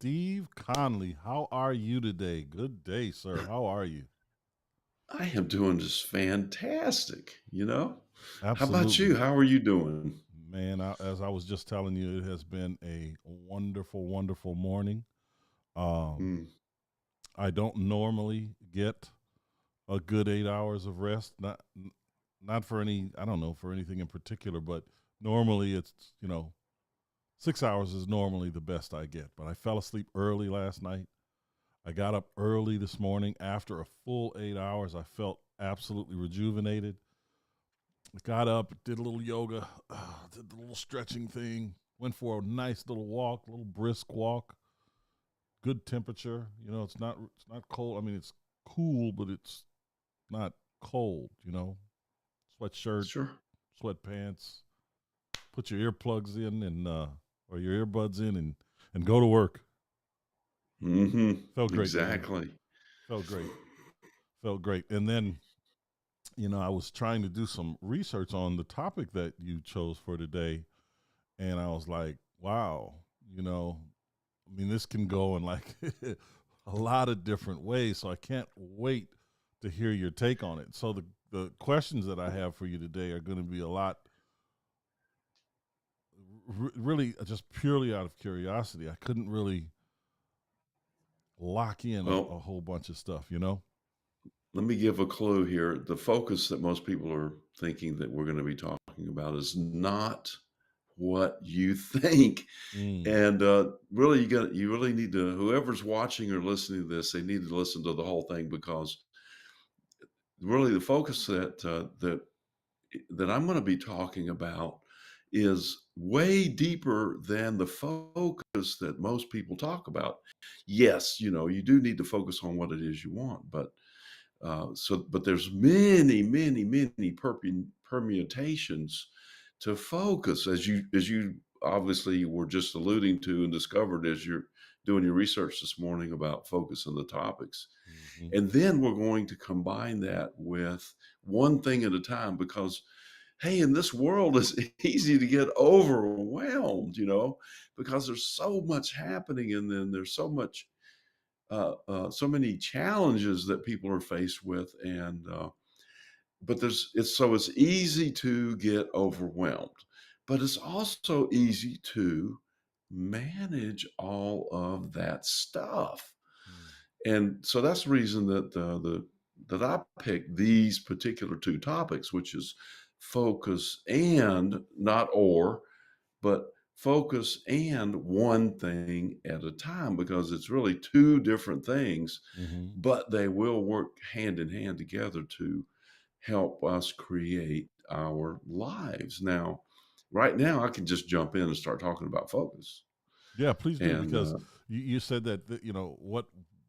Steve Conley. How are you today? Good day, sir. How are you? I am doing just fantastic. How about Absolutely. you? How are you doing? Man, as I was just telling you, it has been a wonderful, wonderful morning. Um, Mm, I don't normally get a good 8 hours of rest. Not for any, I don't know, for anything in particular, but normally it's, 6 hours is normally the best I get. But I fell asleep early last night. I got up early this morning. After a full 8 hours, I felt absolutely rejuvenated. I got up, did a little yoga, did the little stretching thing, went for a nice little walk, a little brisk walk. Good temperature. It's not cold. I mean, it's cool, but it's not cold. Sweatshirt, sure. sweatpants. Put your earplugs in and or your earbuds in and go to work. Felt great, man. Exactly. Felt great. Felt great. And then I was trying to do some research on the topic that you chose for today, and I was like, wow, I mean, this can go in like a lot of different ways. So I can't wait to hear your take on it. So the questions that I have for you today are going to be a lot, really, just purely out of curiosity. I couldn't really lock in a Well, whole bunch of stuff. let me give a clue here. The focus that most people are thinking that we're going to be talking about is not what you think. Mm, And really, you really need to, whoever's watching or listening to this, they need to listen to the whole thing because really the focus that I'm going to be talking about is way deeper than the focus that most people talk about. Yes, you do need to focus on what it is you want, but there's many, many, many permutations to focus, as you obviously were just alluding to and discovered as you're doing your research this morning about focus on the topics. hmm And then we're going to combine that with one thing at a time because, hey, in this world, it's easy to get overwhelmed, because there's so much happening and then there's so many challenges that people are faced with. And, but it's easy to get overwhelmed, but it's also easy to manage all of that stuff. And so that's the reason that I picked these particular two topics, which is focus and not or, but focus and one thing at a time, because it's really two different things, hmm but they will work hand in hand together to help us create our lives. Now, right now, I can just jump in and start talking about focus. Yeah, please do, And because you said that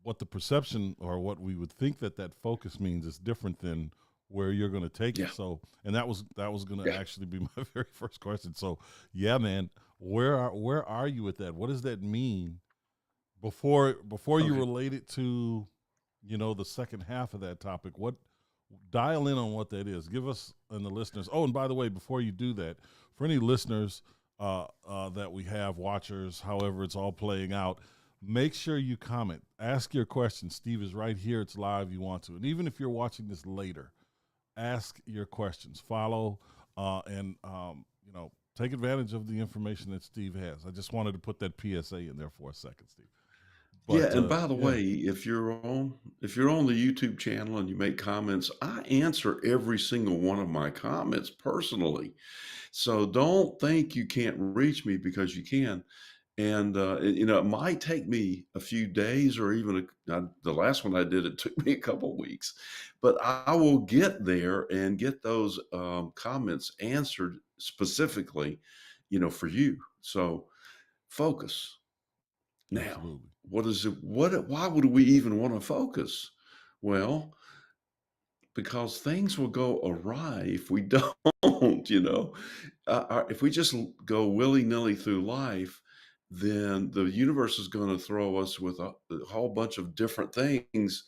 what the perception or what we would think that focus means is different than where you're going to take it. yeah, So, and that was going to yeah. actually be my very first question. So, yeah, man, where are you with that? What does that mean before you Okay. relate it to the second half of that topic? What dial in on what that is. Give us and the listeners. Oh, and by the way, before you do that, for any listeners that we have, watchers, however it's all playing out, make sure you comment. Ask your questions. Steve is right here. It's live. You want to, and even if you're watching this later, ask your questions. Follow and take advantage of the information that Steve has. I just wanted to put that PSA in there for a second, Steve. Yeah, But and by the yeah, way, if you're on the YouTube channel and you make comments, I answer every single one of my comments personally. So don't think you can't reach me, because you can. And it might take me a few days or even the last one I did, it took me a couple of weeks, but I will get there and get those comments answered specifically, for you. So focus. Now, absolutely. what is it? Why would we even want to focus? Well, because things will go awry if we don't, if we just go willy nilly through life, then the universe is going to throw us with a whole bunch of different things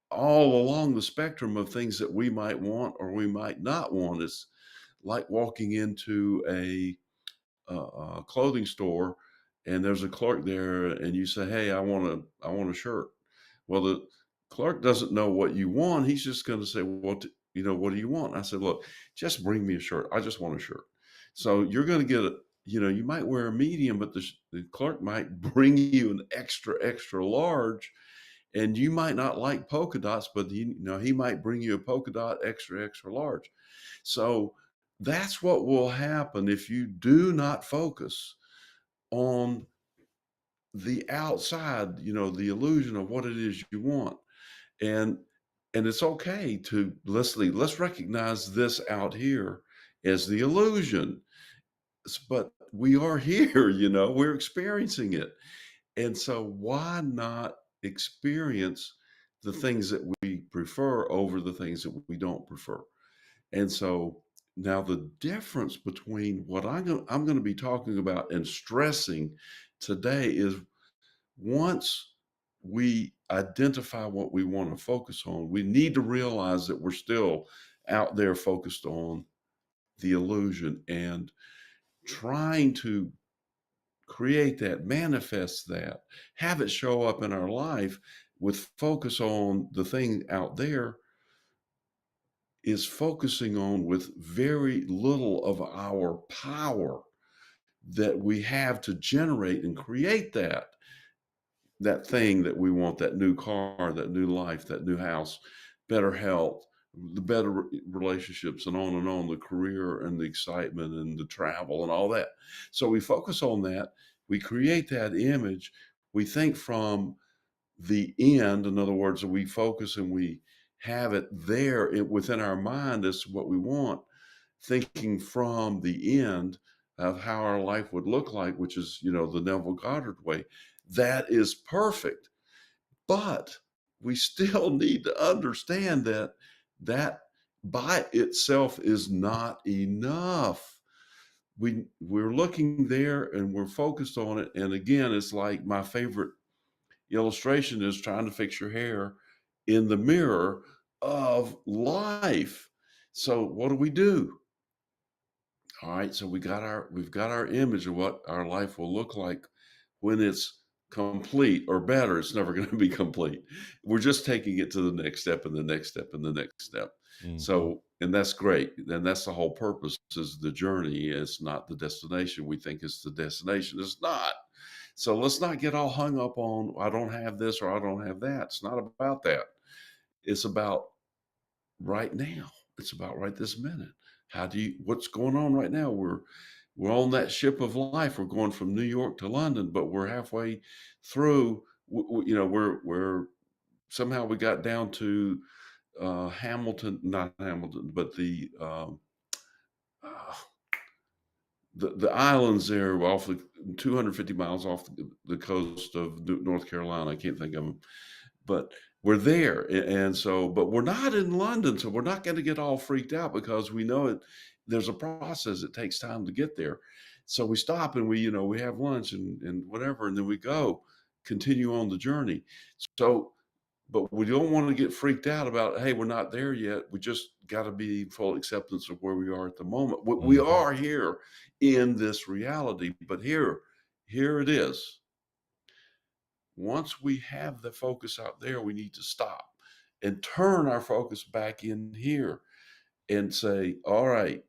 all along the spectrum of things that we might want or we might not want. It's like walking into a clothing store and there's a clerk there, and you say, "Hey, I want a shirt." Well, the clerk doesn't know what you want. He's just going to say, what do you want?" I said, "Look, just bring me a shirt. I just want a shirt." So you're going to get you might wear a medium, but the clerk might bring you an extra, extra large, and you might not like polka dots, but he might bring you a polka dot extra, extra large. So that's what will happen if you do not focus on the outside, the illusion of what it is you want. And it's okay to let's recognize this out here as the illusion. But we are here, we're experiencing it. And so why not experience the things that we prefer over the things that we don't prefer? And so now the difference between what I'm going to be talking about and stressing today is, once we identify what we want to focus on, we need to realize that we're still out there focused on the illusion and trying to create that, manifest that, have it show up in our life with focus on the thing out there, is focusing on with very little of our power that we have to generate and create that thing that we want, that new car, that new life, that new house, better health, the better relationships, and on, the career and the excitement and the travel and all that. So we focus on that. We create that image. We think from the end. In other words, we focus and we have it there within our mind as to what we want, thinking from the end of how our life would look like, which is, the Neville Goddard way. That is perfect. But we still need to understand that by itself is not enough. We're looking there and we're focused on it. And again, it's like my favorite illustration is trying to fix your hair in the mirror of life. So what do? All right, so we've got our image of what our life will look like when it's complete, or better, it's never going to be complete. We're just taking it to the next step and the next step and the next step. Mm-hmm. So, and that's great. And that's the whole purpose, is the journey. It's not the destination. We think it's the destination. It's not. So let's not get all hung up on, I don't have this or I don't have that. It's not about that. It's about right now. It's about right this minute. What's going on right now? We're on that ship of life. We're going from New York to London, but we're halfway through. We're somehow we got down to Hamilton, not Hamilton, but uh, the islands there, off 250 miles off the coast of North Carolina. I can't think of them, but we're there. And so, but we're not in London, so we're not going to get all freaked out, because we know there's a process. It takes time to get there. So we stop and we have lunch and whatever, and then we continue on the journey. So, but we don't want to get freaked out about, hey, we're not there yet. We just got to be full acceptance of where we are at the moment. We Mm-hmm. are here in this reality, but here it is. Once we have the focus out there, we need to stop and turn our focus back in here and say, all right,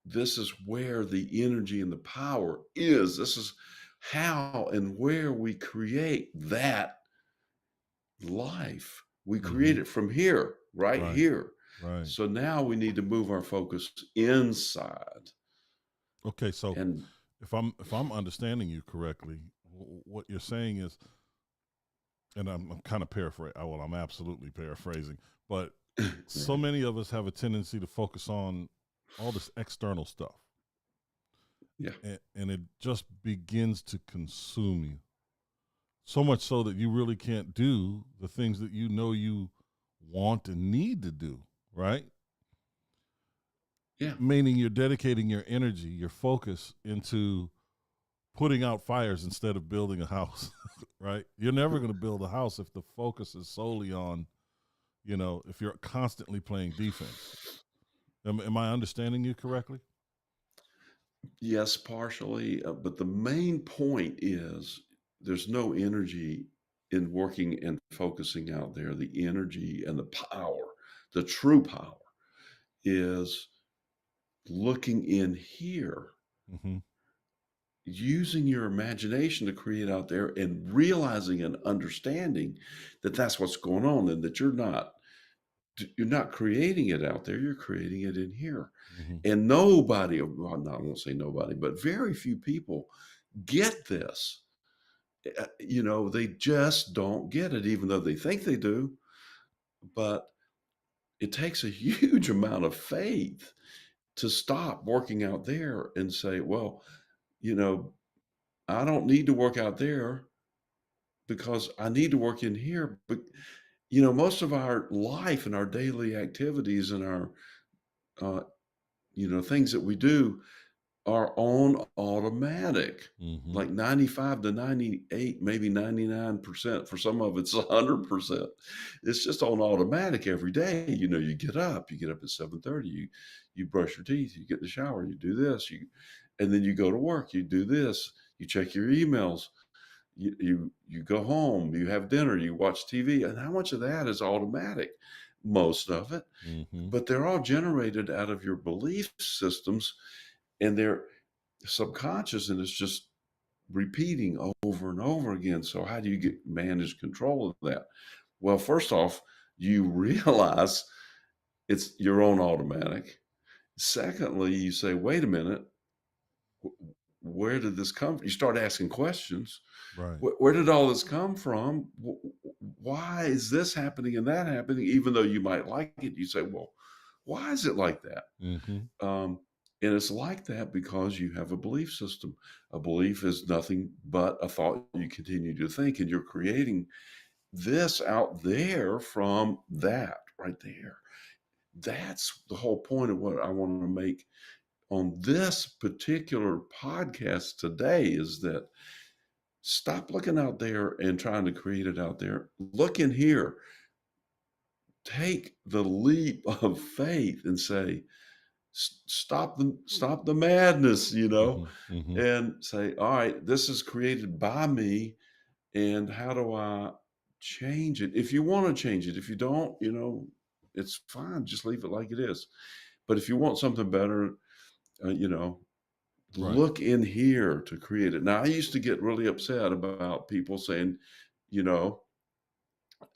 this is where the energy and the power is. This is how and where we create that life. We Mm-hmm. create it from here, right Right. here. Right. So now we need to move our focus inside. Okay. So And if I'm understanding you correctly, what you're saying is, and I'm kind of paraphrasing. Well, I'm absolutely paraphrasing, but so right. many of us have a tendency to focus on all this external stuff, Yeah. and it just begins to consume you. So much so that you really can't do the things that you know you want and need to do, right? Yeah. Meaning you're dedicating your energy, your focus into putting out fires instead of building a house, right? You're never going to build a house if the focus is solely on, if you're constantly playing defense. Am I understanding you correctly? Yes, partially, but the main point is there's no energy in working and focusing out there. The energy and the power, the true power is looking in here, Mm-hmm. using your imagination to create out there and realizing and understanding that that's what's going on and that you're not creating it out there, you're creating it in here. Mm-hmm. And nobody, well, no, I won't say nobody, but very few people get this. They just don't get it, even though they think they do. But it takes a huge amount of faith to stop working out there and say, well, you know, I don't need to work out there because I need to work in here. But, most of our life and our daily activities and our, uh, things that we do are on automatic, Mm-hmm. like 95 to 98, maybe 99%. For some of it's 100%. It's just on automatic every day. You get up at 7:30, you brush your teeth, you get in the shower, you do this, and then you go to work, you do this, you check your emails, you go home, you have dinner, you watch TV, and how much of that is automatic? Most of it, Mm-hmm. but they're all generated out of your belief systems, and they're subconscious, and it's just repeating over and over again. So how do you manage control of that? Well, first off, you realize it's your own automatic. Secondly, you say, wait a minute, where did this come from? You start asking questions. Right. Where did all this come from? Why is this happening and that happening? Even though you might like it, you say, well, why is it like that? Mm-hmm. Um, and it's like that because you have a belief system. A belief is nothing but a thought you continue to think, and you're creating this out there from that right there. That's the whole point of what I want to make on this particular podcast today is that stop looking out there and trying to create it out there. Look in here. Take the leap of faith and say, stop the madness, Mm-hmm. Mm-hmm. and say, all right, this is created by me, and how do I change it? If you want to change it, if you don't, it's fine, just leave it like it is. But if you want something better, uh, you know Right. look in here to create it. Now, I used to get really upset about people saying, you know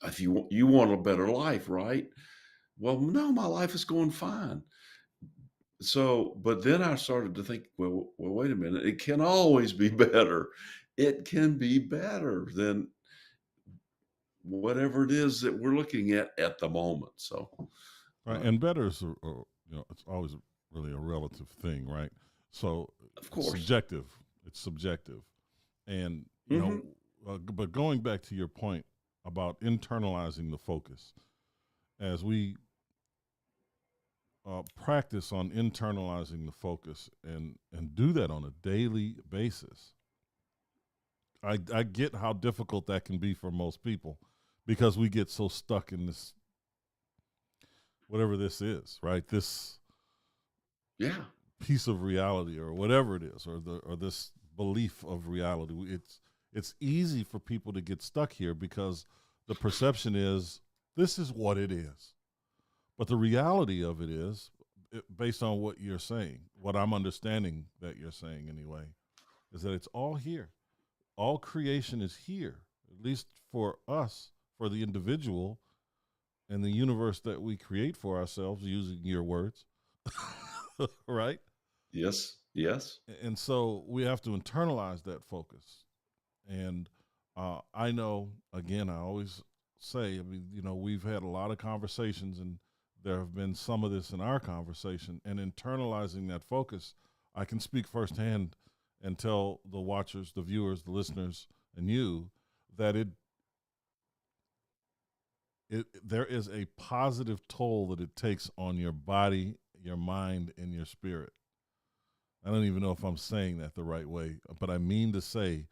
if you want a better life, right? Well, no, my life is going fine. So, but then I started to think, well, wait a minute. It can always be better. It can be better than whatever it is that we're looking at the moment. So, Right. uh, And better is, it's always really a relative thing, right? So of it's course. subjective. It's subjective. And, Hmm. but going back to your point about internalizing the focus, as we practice on internalizing the focus and do that on a daily basis, I get how difficult that can be for most people because we get so stuck in this, whatever this is, right? This Yeah. piece of reality or whatever it is, or this belief of reality. It's easy for people to get stuck here because the perception is this is what it is. But the reality of it is, based on what you're saying, what I'm understanding that you're saying anyway, is that it's all here. All creation is here, at least for us, for the individual and the universe that we create for ourselves, using your words, right? Yes. Yes. And so we have to internalize that focus. And I know, again, I always say, I mean, we've had a lot of conversations, and there have been some of this in our conversation. And internalizing that focus, I can speak firsthand and tell the watchers, the viewers, the listeners, and you that there is a positive toll that it takes on your body, your mind, and your spirit. I don't even know if I'm saying that the right way, but I mean to say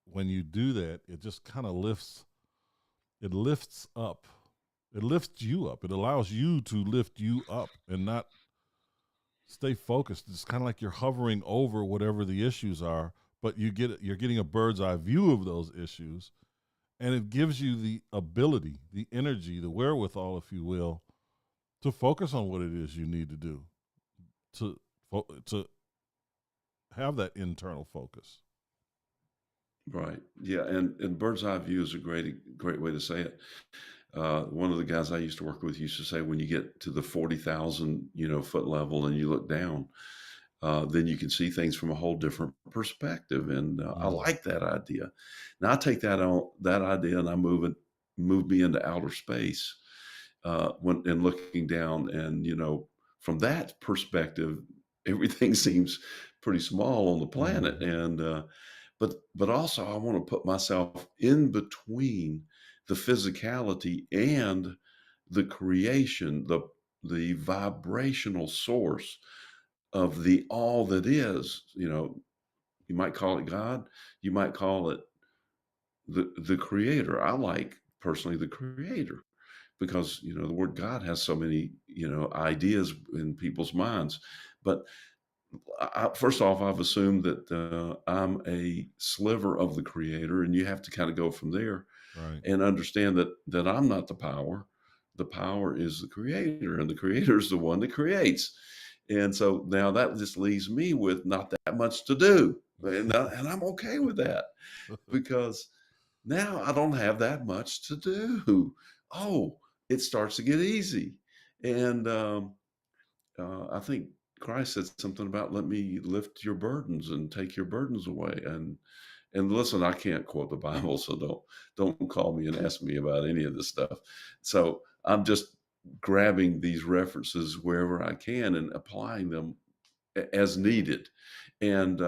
when you do that, it just kind of lifts up. It lifts you up. It allows you to lift you up and not stay focused. It's kind of like you're hovering over whatever the issues are, but you're getting a bird's eye view of those issues, and it gives you the ability, the energy, the wherewithal, if you will, to focus on what it is you need to do to to have that internal focus. Right. Yeah. And bird's eye view is a great way to say it. One of the guys I used to work with used to say, when you get to the 40,000, foot level and you look down, then you can see things from a whole different perspective. And I Mm. like that idea. Now I take that idea and I move me into outer space, when and looking down, and from that perspective, everything seems pretty small on the planet. Hmm. And but also I want to put myself in between the physicality and the creation, the vibrational source of the all that is. You might call it God, you might call it the creator. I like personally the creator, because the word God has so many ideas in people's minds. But first off, I've assumed that I'm a sliver of the creator, and you have to kind of go from there Right. and understand that I'm not the power. The power is the creator, and the creator is the one that creates. And so now that just leaves me with not that much to do. And I'm okay with that, because now I don't have that much to do. Oh, it starts to get easy. And I think Christ said something about, "Let me lift your burdens and take your burdens away." And listen, I can't quote the Bible, so don't call me and ask me about any of this stuff. So I'm just grabbing these references wherever I can and applying them as needed. And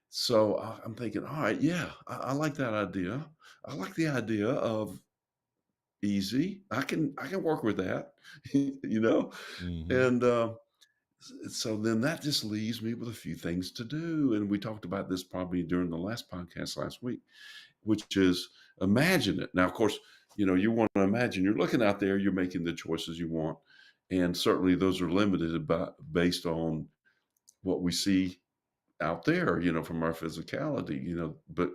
so I'm thinking, all right, yeah, I like that idea. I like the idea of easy. I can work with that, you know. Hmm. And so then that just leaves me with a few things to do. And we talked about this probably during the last podcast last week, which is imagine it. Now, of course, you want to imagine you're looking out there, you're making the choices you want. And certainly those are limited based on what we see out there, from our physicality, but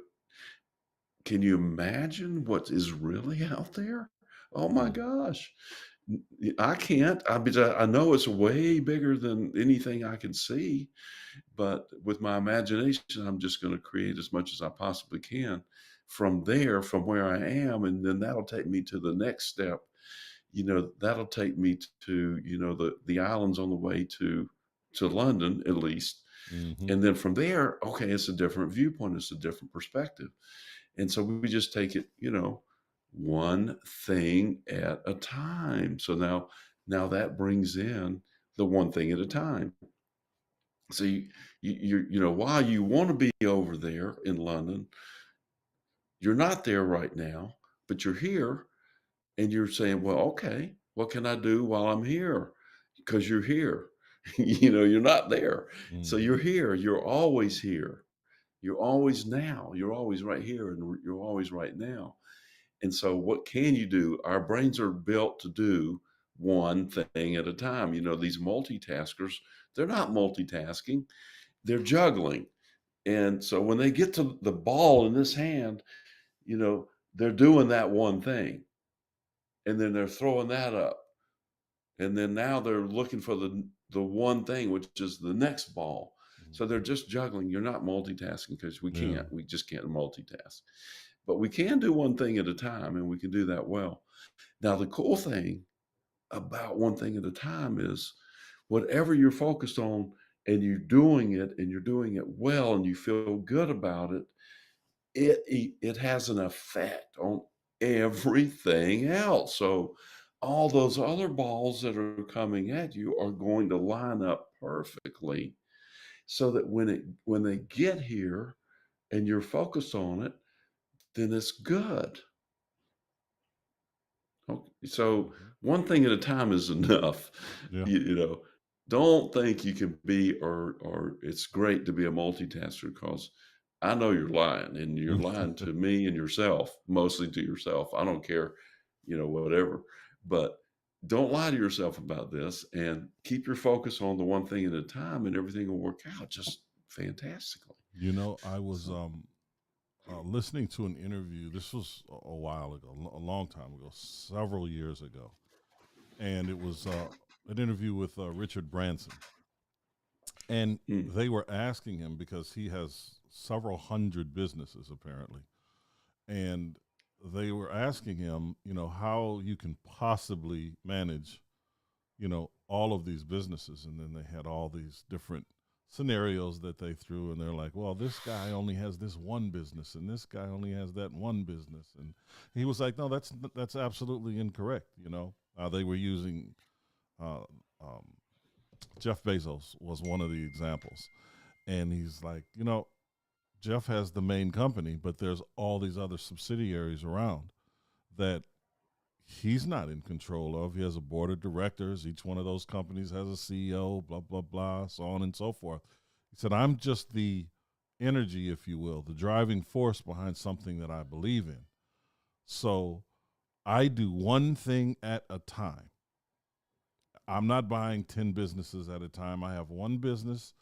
can you imagine what is really out there? Oh my Mm. gosh. I can't. I know it's way bigger than anything I can see, but with my imagination, I'm just going to create as much as I possibly can from there, from where I am. And then that'll take me to the next step. That'll take me to, the islands on the way to London, at least. Hmm. And then from there, okay, it's a different viewpoint, it's a different perspective. And so we just take it, one thing at a time. So now that brings in the one thing at a time. So while you want to be over there in London, you're not there right now, but you're here, and you're saying, well, okay, what can I do while I'm here? Because you're here. You're not there. So Hmm. you're here. You're always here. You're always now. You're always right here, and you're always right now. And so, what can you do? Our brains are built to do one thing at a time. These multitaskers, they're not multitasking, they're juggling. And so, when they get to the ball in this hand, they're doing that one thing, and then they're throwing that up. And then now they're looking for the one thing, which is the next ball. So they're just juggling. You're not multitasking, because we Yeah. can't. We just can't multitask. But we can do one thing at a time, and we can do that well. Now, the cool thing about one thing at a time is, whatever you're focused on and you're doing it well, and you feel good about it, it has an effect on everything else. So all those other balls that are coming at you are going to line up perfectly, so that when they get here and you're focused on it, then it's good. So Hmm. one thing at a time is enough. Yeah. Don't think you can be, or it's great to be a multitasker, because I know you're lying, and you're lying to me and yourself, mostly to yourself. I don't care, whatever. But don't lie to yourself about this and keep your focus on the one thing at a time, and everything will work out just fantastically. You know, I was So, listening to an interview. This was a while ago, a long time ago, several years ago, and it was an interview with Richard Branson, and mm, they were asking him because he has several hundred businesses apparently, and they were asking him, you know, how you can possibly manage, you know, all of these businesses. And then they had all these different scenarios that they threw, and they're like, well, this guy only has this one business and this guy only has that one business. And he was like, no, that's absolutely incorrect. You know, they were using uh, um, Jeff Bezos was one of the examples. And he's like, you know, Jeff has the main company, but there's all these other subsidiaries around that he's not in control of. He has a board of directors. Each one of those companies has a CEO, blah, blah, blah, so on and so forth. He said, I'm just the energy, if you will, the driving force behind something that I believe in. So I do one thing at a time. I'm not buying 10 businesses at a time. I have one business,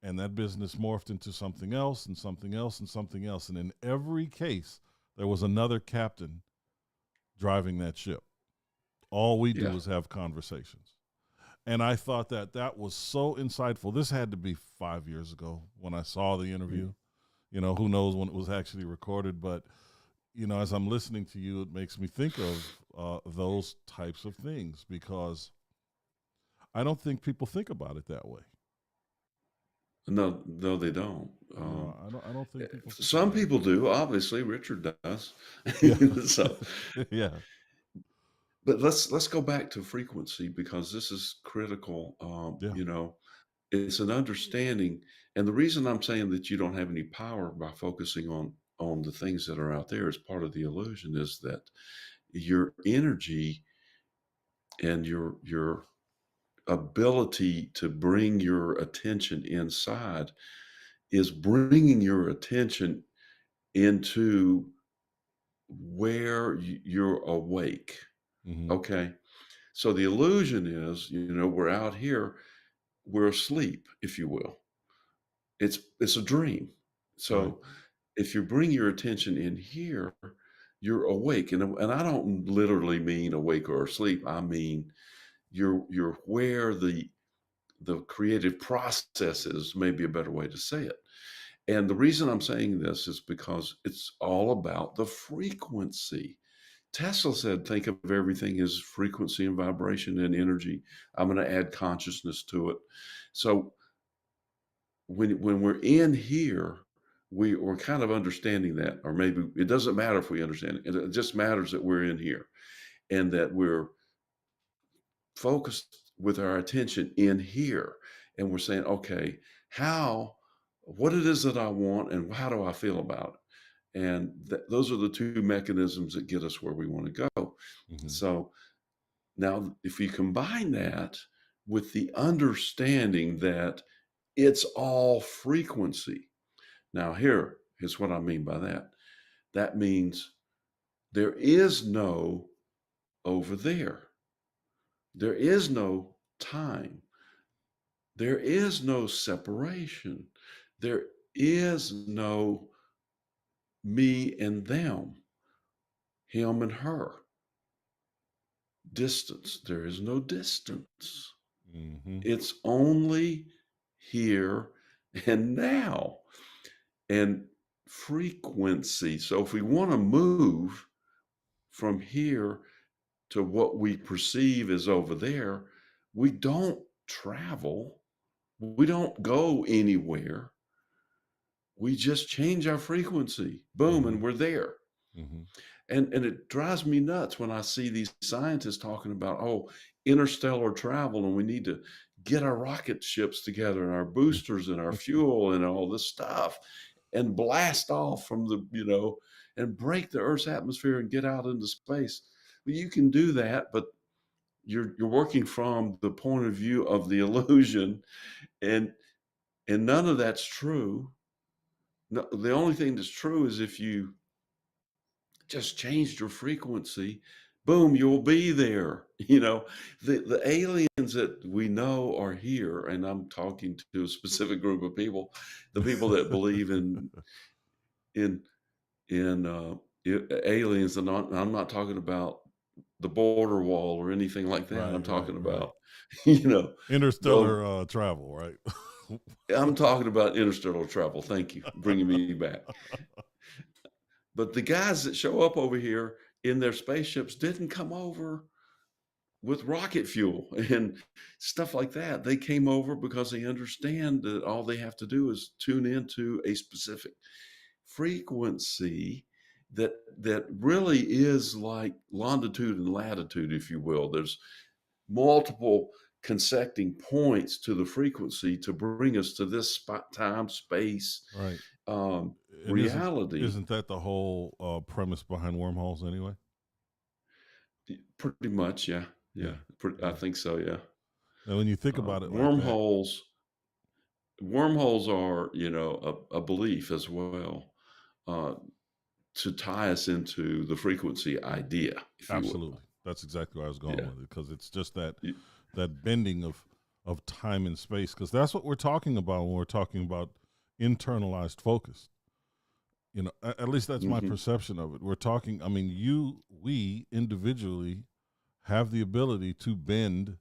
and that business morphed into something else and something else and something else. And in every case, there was another captain driving that ship. All we yeah. do is have conversations. And I thought that that was so insightful. This had to be 5 years ago when I saw the Mm. interview. You know, who knows when it was actually recorded, but you know, as I'm listening to you, it makes me think of those types of things because I don't think people think about it that way. No, no, they don't. You know, I don't think people think Some about it people that way. do. Obviously, Richard does. Yeah, So, yeah, but let's go back to frequency because this is critical. yeah. It's an understanding, and the reason I'm saying that you don't have any power by focusing on the things that are out there as part of the illusion is that your energy and your ability to bring your attention inside is bringing your attention into where you're awake. Hmm. Okay. So the illusion is, we're out here, we're asleep, if you will. It's a dream. Right. So if you bring your attention in here, you're awake. And I don't literally mean awake or asleep. I mean you're where the creative process is, maybe a better way to say it. And the reason I'm saying this is because it's all about the frequency. Tesla said, think of everything as frequency and vibration and energy. I'm going to add consciousness to it. So when we're in here, we're kind of understanding that, or maybe it doesn't matter if we understand it. It just matters that we're in here and that we're focused with our attention in here. And we're saying, okay, what it is that I want and how do I feel about it? And those are the two mechanisms that get us where we want to go. Hmm. So now, if you combine that with the understanding that it's all frequency. Now, here's what I mean by that. That means there is no over there. There is no time. There is no separation. There is no me and them, him and her. Distance. There is no distance. Hmm. It's only here and now. And frequency. So if we want to move from here to what we perceive as over there, we don't travel, we don't go anywhere. We just change our frequency. Boom, Hmm. and we're there. Hmm. And it drives me nuts when I see these scientists talking about, oh, interstellar travel, and we need to get our rocket ships together and our boosters and our fuel and all this stuff and blast off from and break the Earth's atmosphere and get out into space. Well, you can do that, but you're working from the point of view of the illusion, and none of that's true. No, the only thing that's true is if you just changed your frequency boom, you'll be there. The aliens that we know are here, and I'm talking to a specific group of people, the people that believe in aliens, and I'm not talking about the border wall or anything like that. Right, I'm right, talking right. about, you know, the Interstellar travel, right? I'm talking about interstellar travel. Thank you, bringing me back. But the guys that show up over here in their spaceships didn't come over with rocket fuel and stuff like that. They came over because they understand that all they have to do is tune into a specific frequency that really is like longitude and latitude, if you will. There's multiple consecuting points to the frequency to bring us to this spot, time, space, Right. And reality. isn't that the whole premise behind wormholes anyway? Pretty much, yeah, Yeah. yeah. I Yeah. think so, yeah. And when you think Uh, about it like that, wormholes, wormholes are, a belief as well, uh, to tie us into the frequency idea, if you will. absolutely. That's exactly where I was going Yeah. with it, because it's just Y- that bending of time and space, because that's what we're talking about when we're talking about internalized focus. At least that's my mhm. perception of it. We're talking, I mean, we individually have the ability to bend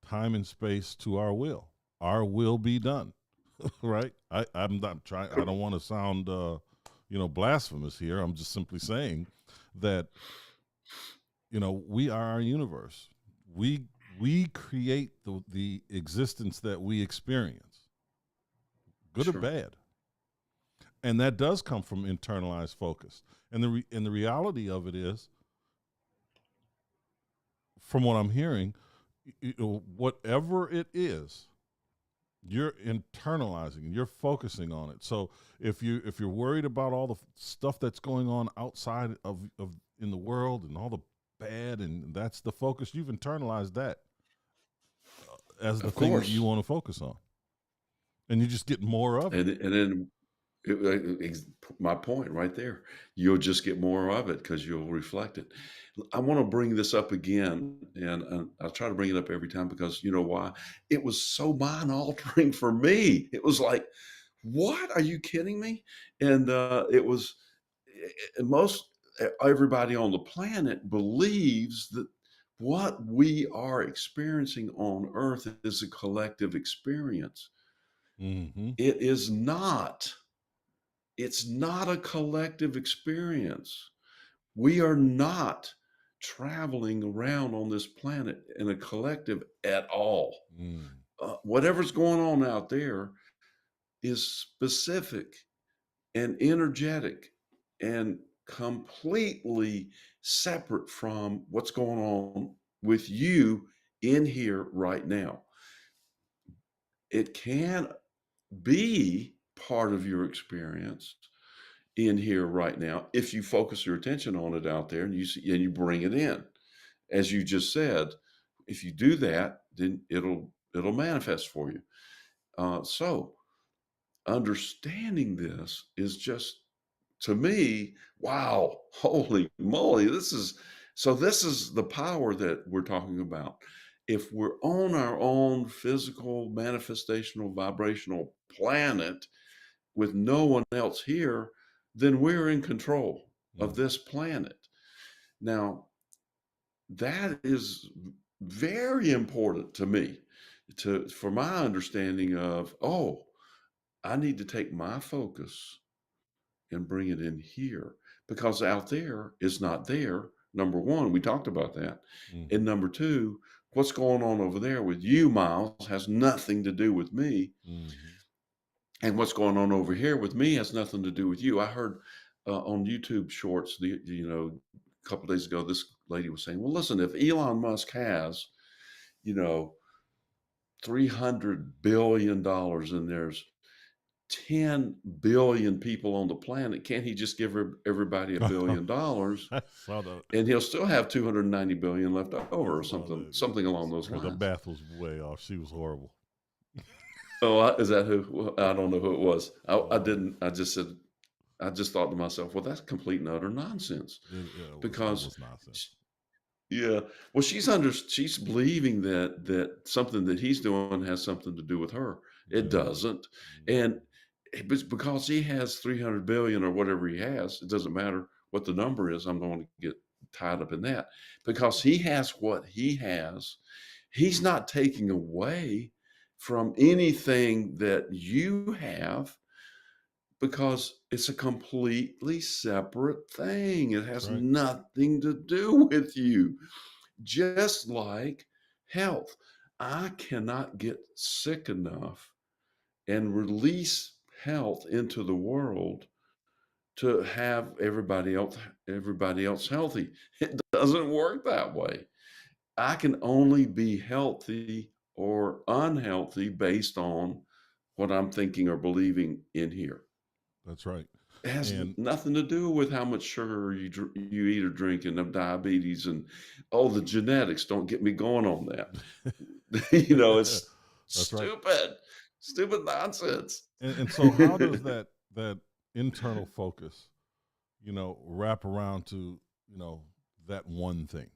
time and space to our will. Our will be done, right? I'm not trying, I don't want to sound, blasphemous here. I'm just simply saying that, we are our universe. We, we create the existence that we experience, good or Sure. bad. And that does come from internalized focus. And the reality of it is, from what I'm hearing, whatever it is, you're internalizing, you're focusing on it. So if you're worried about all the stuff that's going on outside of in the world and all the bad, and that's the focus, you've internalized that as the Of thing that you course. want to focus on, and you just get more of it. And then my point right there. You'll just get more of it because you'll reflect it. I want to bring this up again, and I'll try to bring it up every time because you know why? It was so mind altering for me. It was like, what? Are you kidding me? And it was most everybody on the planet believes that what we are experiencing on Earth is a collective experience. Mm-hmm. It is not. It's not a collective experience. We are not traveling around on this planet in a collective at all. Mm. Whatever's going on out there is specific and energetic and completely separate from what's going on with you in here right now. It can be part of your experience in here right now if you focus your attention on it out there and you see, and you bring it in. As you just said, if you do that, then it'll manifest for you. So understanding this is just, to me, wow, holy moly, this is the power that we're talking about. If we're on our own physical manifestational vibrational planet with no one else here, then we're in control of Mm. this planet. Now, that is very important to me, for my understanding of, oh, I need to take my focus and bring it in here because out there is not there. Number one, we talked about that. Mm-hmm. And number two, what's going on over there with you, Miles, has nothing to do with me. Mm-hmm. And what's going on over here with me has nothing to do with you. I heard on YouTube Shorts, a couple of days ago, this lady was saying, "Well, listen, if Elon Musk has, you know, $300 billion and there's 10 billion people on the planet, can't he just give everybody $1 billion I saw the and he'll still have 290 billion left I over or saw that. something along those Her the lines?" math was way off. She was horrible. Oh, is that who? Well, I don't know who it was. I Uh, didn't. I just said, I just thought to myself, well, that's complete and utter nonsense it because was sh- nonsense. Yeah. Well, she's believing that something that he's doing has something to do with her. It Yeah. doesn't. Mhm. And it's because he has 300 billion or whatever he has, it doesn't matter what the number is. I'm going to get tied up in that because he has what he has. He's not taking away from anything that you have because it's a completely separate thing. It That's has right. nothing to do with you. Just like health, I cannot get sick enough and release health into the world to have everybody else healthy. It doesn't work that way. I can only be healthy or unhealthy based on what I'm thinking or believing in here. That's right. It has And nothing to do with how much sugar you eat or drink and of diabetes and all the genetics. Don't get me going on that. It's that's right. stupid nonsense. And so how does that internal focus, wrap around to, that one thing?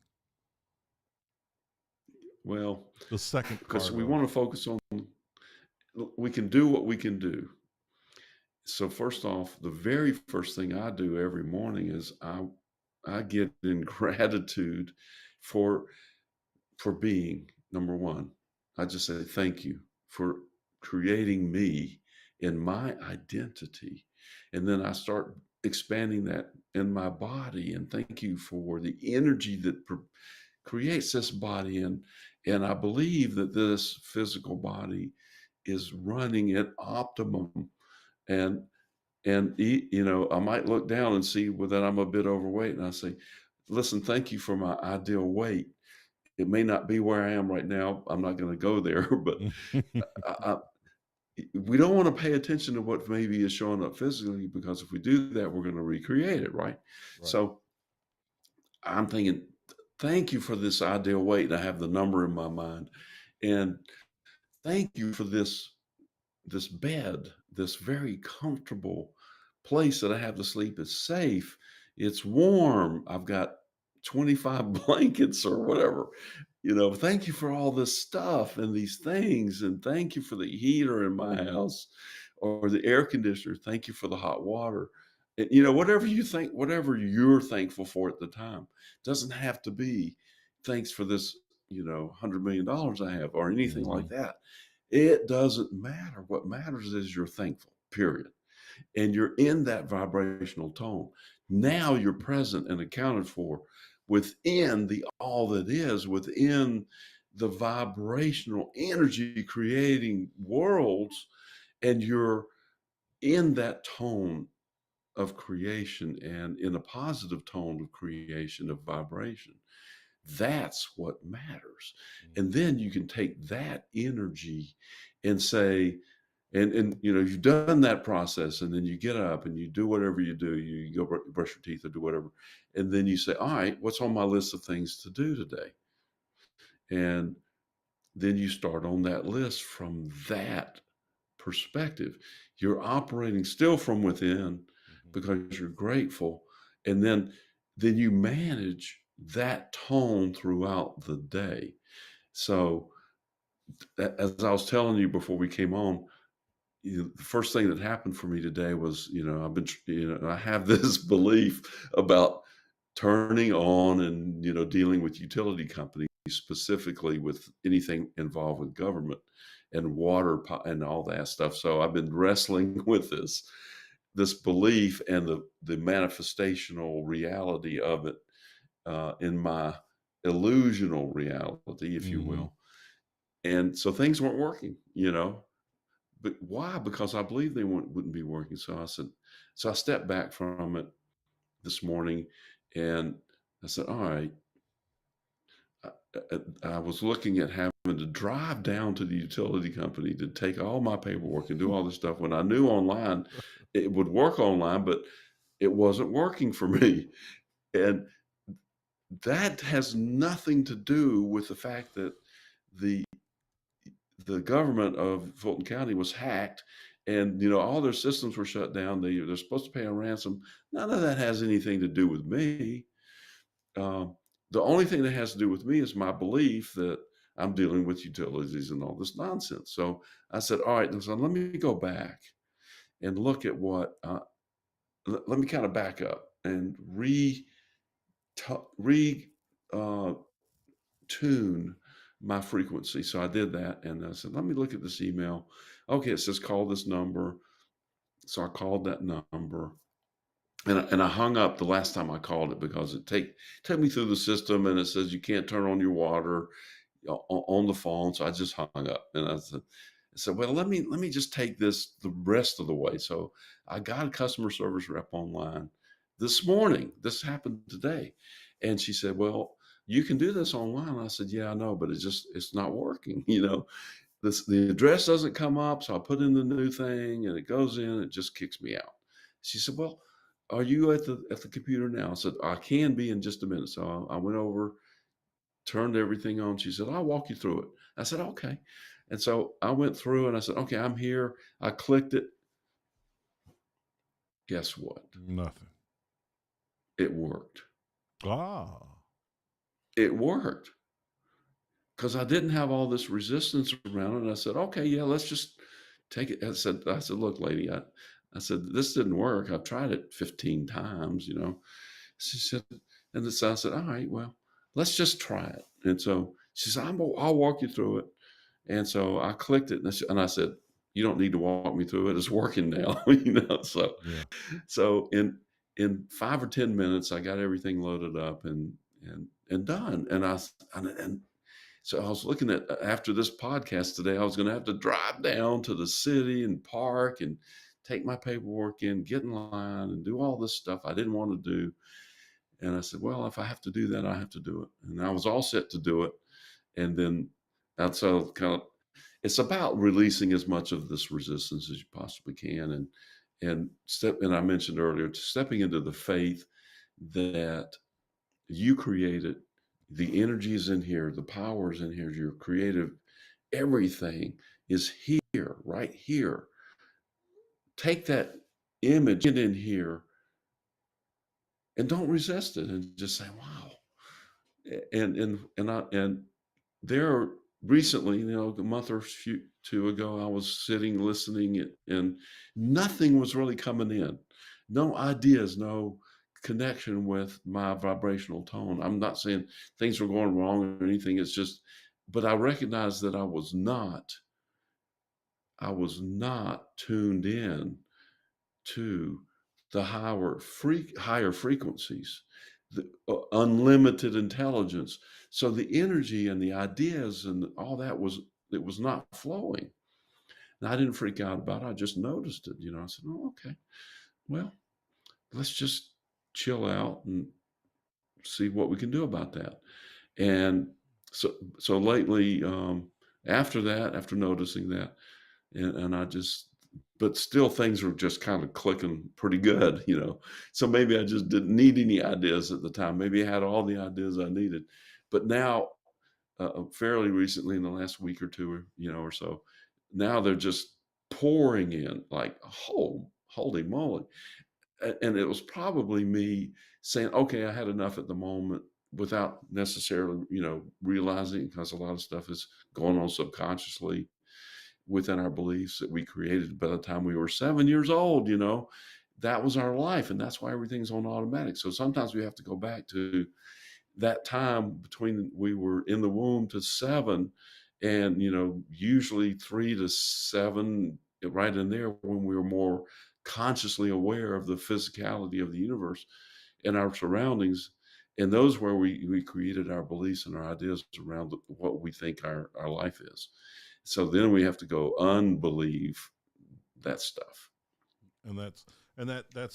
Well, The second because part we of want to focus on, we can do what we can do. So first off, the very first thing I do every morning is I get in gratitude for being number one. I just say thank you for creating me in my identity. And then I start expanding that in my body and thank you for the energy that creates this body. And I believe that this physical body is running at optimum. And I might look down and see that I'm a bit overweight, and I say, "Listen, thank you for my ideal weight. It may not be where I am right now. I'm not going to go there, but I, we don't want to pay attention to what maybe is showing up physically because if we do that, we're going to recreate it, right? right. So I'm thinking, thank you for this ideal weight. I have the number in my mind, and thank you for this bed, this very comfortable place that I have to sleep. It's safe. It's warm. I've got 25 blankets or whatever. Thank you for all this stuff and these things. And thank you for the heater in my house or the air conditioner. Thank you for the hot water. And, whatever you think, whatever you're thankful for at the time doesn't have to be thanks for this, $100 million I have or anything like Hmm. that. It doesn't matter. What matters is you're thankful, period. And you're in that vibrational tone. Now you're present and accounted for within the all that is, within the vibrational energy creating worlds, and you're in that tone of creation and in a positive tone of creation of vibration. That's what matters. And Hmm. then you can take that energy and say, and you've done that process, and then you get up and you do whatever you do. You go brush your teeth or do whatever, and then you say, "All right, what's on my list of things to do today?" And then you start on that list from that perspective. You're operating still from within Hmm. because you're grateful, and then you manage that tone throughout the day. So as I was telling you before we came on, the first thing that happened for me today was, I have this belief about turning on and, dealing with utility companies, specifically with anything involved with government and and all that stuff. So I've been wrestling with this belief and the manifestational reality of it in my illusional reality, if you Hmm. will. And so things weren't working, but why? Because I believe they wouldn't be working. So I stepped back from it this morning and I said, all right, I was looking at having to drive down to the utility company to take all my paperwork and do all this stuff when I knew online it would work online, but it wasn't working for me. And that has nothing to do with the fact that the the government of Fulton County was hacked and all their systems were shut down. They're supposed to pay a ransom. None of that has anything to do with me. Um, The only thing that has to do with me is my belief that I'm dealing with utilities and all this nonsense. So I said, all right, so let me go back and look at what, let me kind of back up and re uh, tune my frequency. So I did that and I said, let me look at this email. Okay, it says call this number. So I called that number and I hung up the last time I called it because it take me through the system and it says you can't turn on your water on the phone. So I just hung up and I said, well, let me just take this the rest of the way. So I got a customer service rep online this morning. This happened today. And she said, well, you can do this online. I said, yeah, I know, but it's not working. The address doesn't come up. So I put in the new thing and it goes in, it just kicks me out. She said, well, are you at the computer now? I said, I can be in just a minute. So I went over, turned everything on. She said, I'll walk you through it. I said, okay. And so I went through and I said, okay, I'm here. I clicked it. Guess what? Nothing. It worked. Ah. It worked because I didn't have all this resistance around it. And I said, okay, yeah, let's just take it. I said, look, lady, I said, this didn't work. I've tried it 15 times. She said, and so I said, all right, well, let's just try it. And so she said, I'll walk you through it. And so I clicked it and I said, you don't need to walk me through it. It's working now. So, Yeah. so in 5 or 10 minutes, I got everything loaded up and done. And so I was looking at after this podcast today, I was going to have to drive down to the city and park and take my paperwork in, get in line and do all this stuff I didn't want to do. And I said, well, if I have to do that, I have to do it. And I was all set to do it. And then that's how kind of it's about releasing as much of this resistance as you possibly can. And I mentioned earlier, stepping into the faith that you created, the energy is in here, the power is in here, your creative, everything is here, right here. Take that image, get in here, and don't resist it and just say, wow. And there recently, a month or two ago, I was sitting listening, and nothing was really coming in. No ideas, no connection with my vibrational tone. I'm not saying things were going wrong or anything. It's just, but I recognized that I was not tuned in to the higher frequencies, the unlimited intelligence. So the energy and the ideas and all that it was not flowing. And I didn't freak out about it. I just noticed it. I said, oh, okay, well, let's just chill out and see what we can do about that. And so lately, after that, after noticing that, and I just, but still things were just kind of clicking pretty good. So maybe I just didn't need any ideas at the time. Maybe I had all the ideas I needed, but now, fairly recently, in the last week or two, or so, now they're just pouring in like, oh, holy moly. And it was probably me saying, okay, I had enough at the moment without necessarily, realizing, because a lot of stuff is going on subconsciously within our beliefs that we created by the time we were 7 years old. That was our life, and that's why everything's on automatic. So sometimes we have to go back to that time between we were in the womb to 7, and usually 3 to 7, right in there, when we were more consciously aware of the physicality of the universe and our surroundings. And those where we created our beliefs and our ideas around what we think our life is. So then we have to go unbelieve that stuff. And that's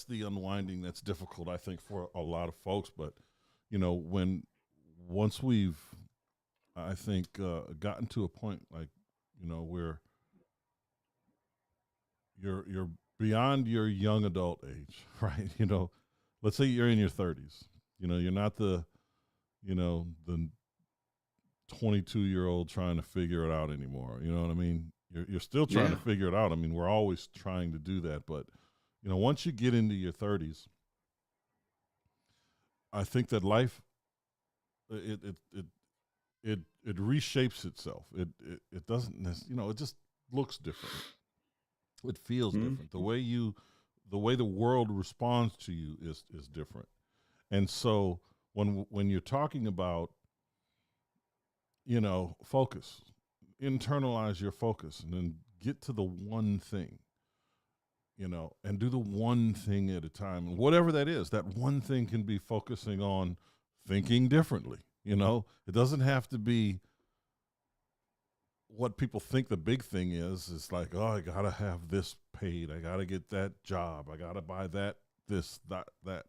the unwinding that's difficult, I think, for a lot of folks. But when once we've, I think, gotten to a point like where you're beyond your young adult age, right? Let's say you're in your 30s. You're not the 22-year-old trying to figure it out anymore. You know what I mean? You're still trying to Yeah. figure it out. I mean, we're always trying to do that, but once you get into your 30s, I think that life it it reshapes itself. It doesn't it just looks different. It feels Mhm. different. The way the world responds to you is different. And so when you're talking about, focus, internalize your focus and then get to the one thing, and do the one thing at a time. And whatever that is, that one thing can be focusing on thinking differently. It doesn't have to be what people think the big thing is. It's like, oh, I gotta have this paid, I gotta get that job, I gotta buy that, this, that.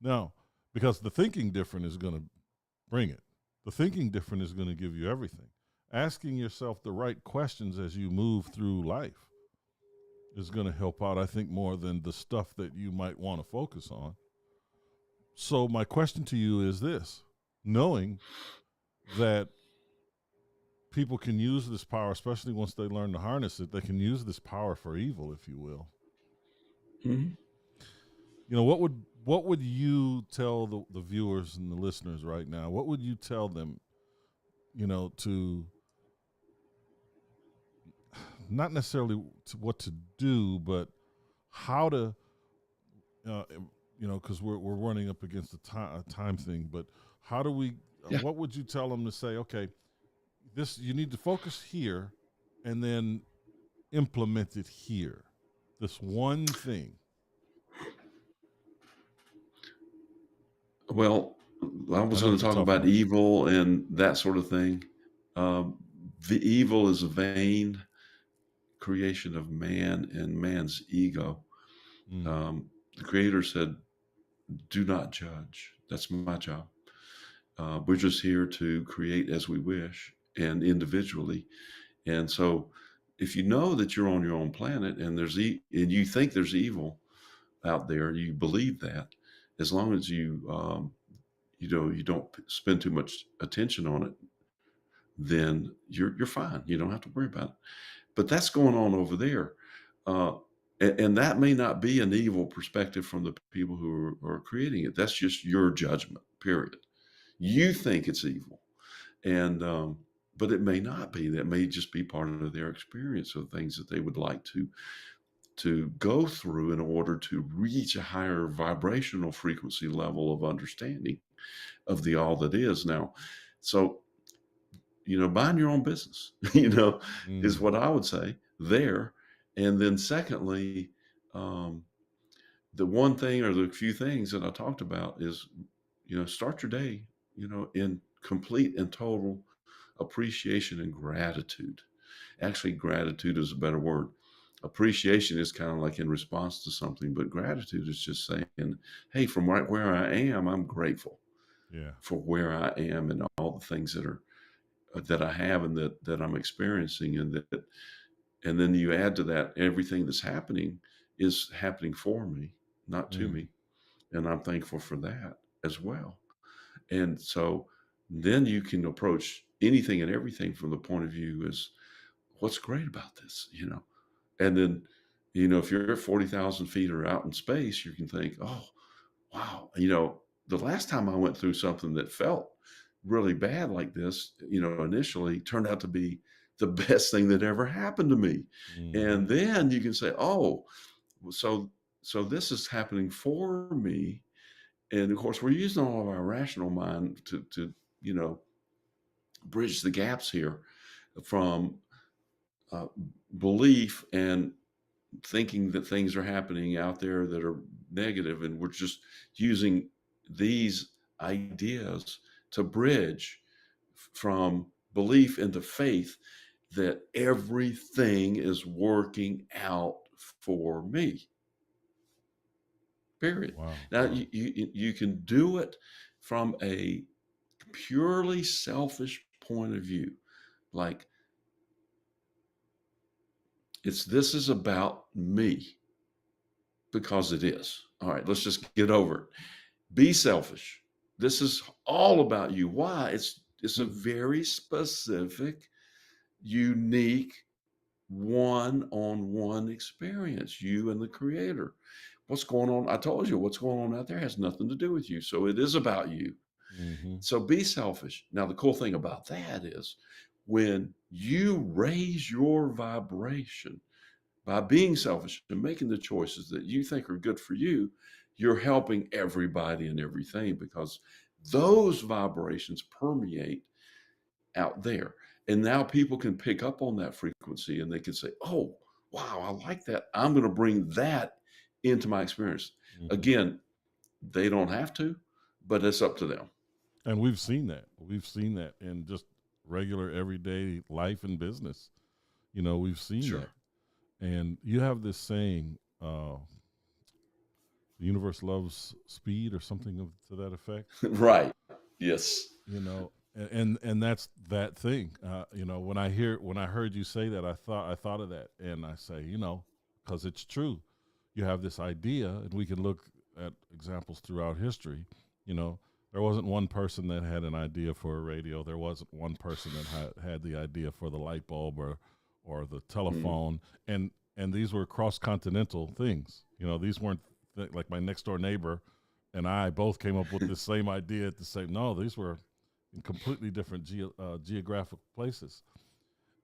No, because the thinking different is going to bring it. The thinking different is going to give you everything. Asking yourself the right questions as you move through life is going to help out, I think, more than the stuff that you might want to focus on. So, my question to you is this: knowing that people can use this power, especially once they learn to harness it, they can use this power for evil, if you will. Mhm. What would you tell the viewers and the listeners right now? What would you tell them, to not necessarily to what to do, but how to, uh, because we're running up against a time thing. But how do we? Yeah. What would you tell them to say? Okay, this you need to focus here, and then implement it here. This one thing. Well, I I was know going it's to a talk tough about one. evil and that sort of thing. Um, the evil is a vain creation of man and man's ego. Mm, The Creator said, "Do not judge. That's my job. We're just here to create as we wish and individually." And so, if you know that you're on your own planet and and you think there's evil out there, you believe that, as long as you don't spend too much attention on it, then you're fine. You don't have to worry about it. But that's going on over there. Uh, and that may not be an evil perspective from the people who are creating it. That's just your judgment, period. You think it's evil. And, but it may not be. That may just be part of their experience of things that they would like to go through in order to reach a higher vibrational frequency level of understanding of the all that is now. So, mind your own business, is mm, what I would say there. And then secondly, um, the one thing or the few things that I talked about is, start your day, in complete and total appreciation and gratitude. Actually, gratitude is a better word. Appreciation is kind of like in response to something, but gratitude is just saying, hey, from right where I am, I'm grateful yeah. for where I am and all the things that I have and that I'm experiencing, and then you add to that everything that's happening is happening for me, not to Mm, me, and I'm thankful for that as well. And so then you can approach anything and everything from the point of view as what's great about this, and then if you're at 40,000 feet or out in space, you can think, oh wow, the last time I went through something that felt really bad like this, initially turned out to be the best thing that ever happened to me. hmm. And then you can say, oh, so this is happening for me. And of course, we're using all of our rational mind to you know, bridge the gaps here from uh, belief and thinking that things are happening out there that are negative, and we're just using these ideas to bridge from belief into faith that everything is working out for me, period. Wow. Now Wow. you can do it from a purely selfish point of view, like this is about me, because it is. All right, let's just get over it. Be selfish. This is all about you. Why? It's a very specific, unique, one-on-one experience, you and the creator. What's going on? I told you what's going on out there has nothing to do with you. So it is about you. Mm-hmm. So be selfish. Now, the cool thing about that is when you raise your vibration by being selfish and making the choices that you think are good for you, you're helping everybody and everything because those vibrations permeate out there. And now people can pick up on that frequency and they can say, oh, wow, I like that. I'm going to bring that into my experience. Mm-hmm. Again, they don't have to, but it's up to them. And we've seen that. We've seen that in just regular everyday life and business. We've seen Sure. that. And you have this saying, the universe loves speed or something to that effect. Right. Yes. And that's that thing. When I heard you say that, I thought of that, and I say, because it's true. You have this idea, and we can look at examples throughout history. There wasn't one person that had an idea for a radio. There wasn't one person that had the idea for the light bulb or the Mm. telephone, and these were cross continental things. These weren't like my next door neighbor and I both came up with the same idea at the same. No, these were in completely different geographic places,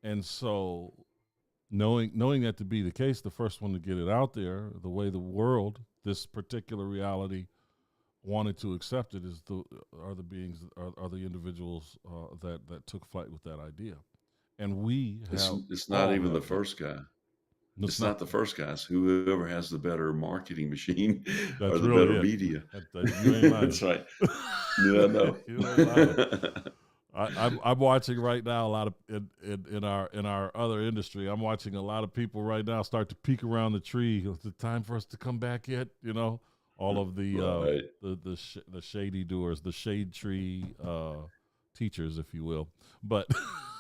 and so knowing that to be the case, the first one to get it out there, the way the world, this particular reality, wanted to accept it is the beings are the individuals that took flight with that idea, and we It's have it's not all even the have that. first guy. It's It's not. not the first guys. Whoever has the better marketing machine or That's the really better it. media. You ain't lying. That's right. Yeah, I know. You ain't lying. I'm watching right now a lot of in our other industry. I'm watching a lot of people right now start to peek around the tree. Is it time for us to come back yet? All of Right. the shady doers, the shade tree teachers, if you will. But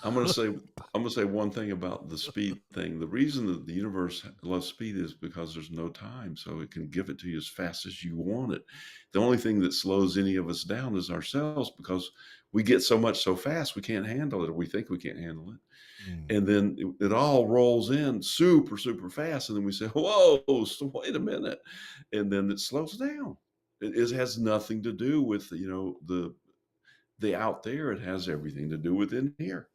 I'm gonna say I'm gonna say one thing about the speed thing. The reason that the universe loves speed is because there's no time, so it can give it to you as fast as you want it. The only thing that slows any of us down is ourselves because we get so much so fast we can't handle it, or we think we can't handle it. mm, And then it all rolls in super, super fast. And then we say, whoa, so wait a minute. And then it slows down. It has nothing to do with, the out there. It has everything to do with in here.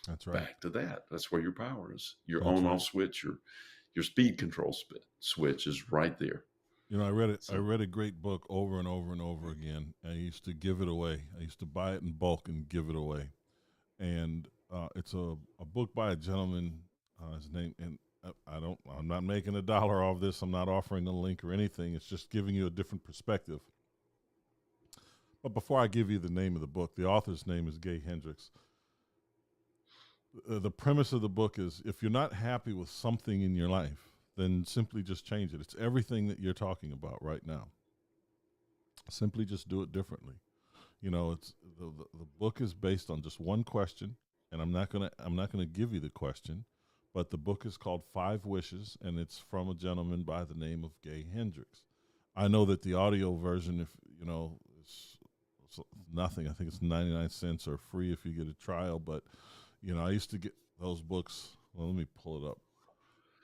that's right. Back to that. That's where your power is. Your That's on right. off switch, your speed control switch is right there. I read it. I So read a great book over and over and over again. I used to give it away. I used to buy it in bulk and give it away. And it's a book by a gentleman. His name, and I'm not making a dollar off this. I'm not offering a link or anything. It's just giving you a different perspective. But before I give you the name of the book, the author's name is Gay Hendricks. The premise of the book is if you're not happy with something in your life, then simply just change it. It's everything that you're talking about right now. Simply just do it differently. It's the book is based on just one question, and I'm not gonna give you the question, but the book is called Five Wishes, and it's from a gentleman by the name of Gay Hendricks. I know that the audio version, if it's nothing. I think it's 99 cents or free if you get a trial. But I used to get those books. Well, let me pull it up.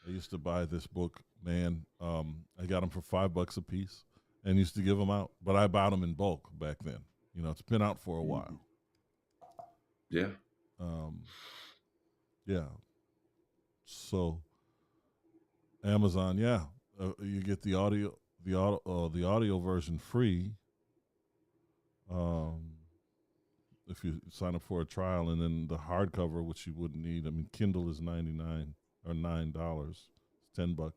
I used to buy this book, man. I got them for $5 a piece, and used to give them out. But I bought them in bulk back then. It's been out for a mhm. while. Yeah. Um, yeah. So Amazon, yeah, you get the audio version free. Um, if you sign up for a trial, and then the hardcover, which you wouldn't need. I mean, Kindle is 99 or $9. It's $10.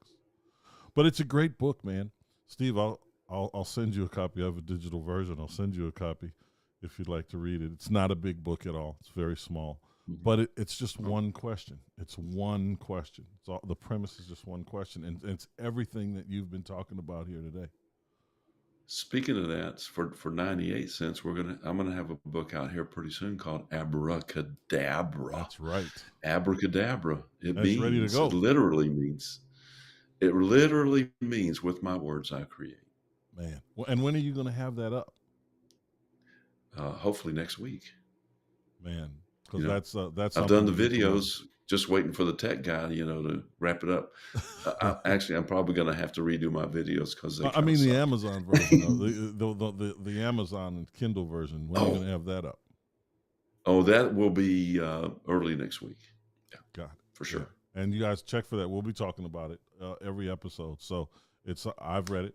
But it's a great book, man. Steve, I'll send you a copy. I have a digital version. I'll send you a copy if you'd like to read it. It's not a big book at all. It's very small, Mhm. but it's just Oh, one question. It's one question. The premise is just one question, and it's everything that you've been talking about here today. speaking of that, for 98 cents, I'm gonna have a book out here pretty soon called Abracadabra. That's right. Abracadabra. That's ready to It go, literally means with my words I create. man. Well, and when are you going to have that up, Hopefully next week. man? You Because know, that's I've something done to the get to learn. videos. just waiting for the tech guy, to wrap it up. Actually, I'm probably going to have to redo my videos because they I kind of mean, the suck. Amazon version, though, the Amazon Kindle version. When are you going Oh, to have that up? oh, that will be early next week. Yeah, Got for it. Yeah, sure. and you guys check for that. We'll be talking about it every episode. So I've read it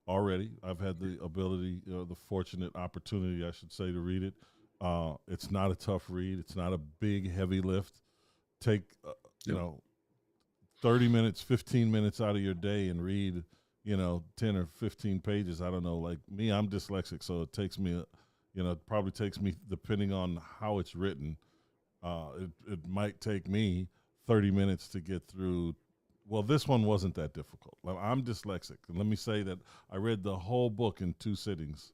already. I've had the ability, the fortunate opportunity, I should say, to read it. It's not a tough read. It's not a big, heavy lift. Take you Yep. know 30 minutes, 15 minutes out of your day and read 10 or 15 pages. I don't know. Like me, I'm dyslexic, so it takes me, it probably takes me, depending on how it's written, it might take me 30 minutes to get through. Well, this one wasn't that difficult. I'm dyslexic, and let me say that I read the whole book in 2 sittings,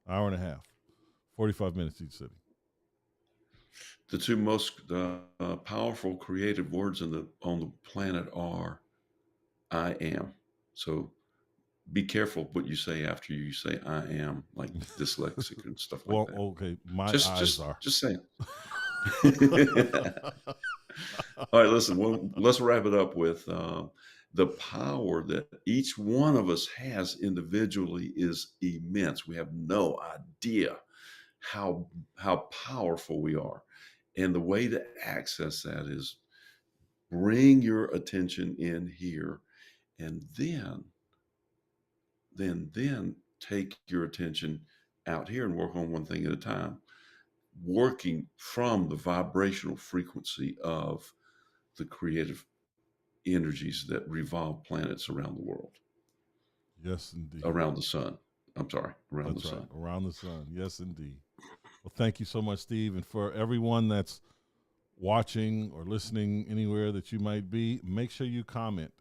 hour and a half, 45 minutes each sitting. The two most powerful creative words on the planet are "I am." So be careful what you say after you say "I am," like dyslexic and stuff like Well, that. okay, my Just, eyes just, are. just saying. All right, listen. Well, let's wrap it up with the power that each one of us has individually is immense. We have no idea how powerful we are, and the way to access that is bring your attention in here, and then take your attention out here and work on one thing at a time, working from the vibrational frequency of the creative energies that revolve planets around the world, Yes, indeed. around the sun. I'm sorry, around the That's right. sun. Around the sun. Yes, indeed. Well, thank you so much, Steve. And for everyone that's watching or listening anywhere that you might be, make sure you comment.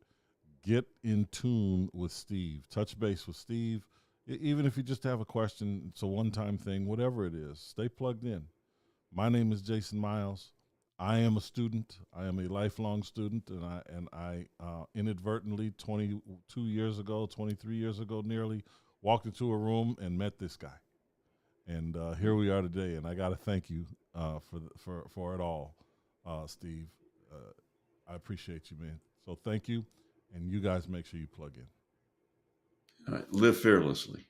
Get in tune with Steve. Touch base with Steve. Even if you just have a question, it's a one time thing, whatever it is, stay plugged in. My name is Jason Miles. I am a student. I am a lifelong student, and I inadvertently 22 years ago, 23 years ago, nearly walked into a room and met this guy, and here we are today. And I got to thank you for it all, Steve. I appreciate you, man. So thank you, and you guys make sure you plug in. All right, live fearlessly.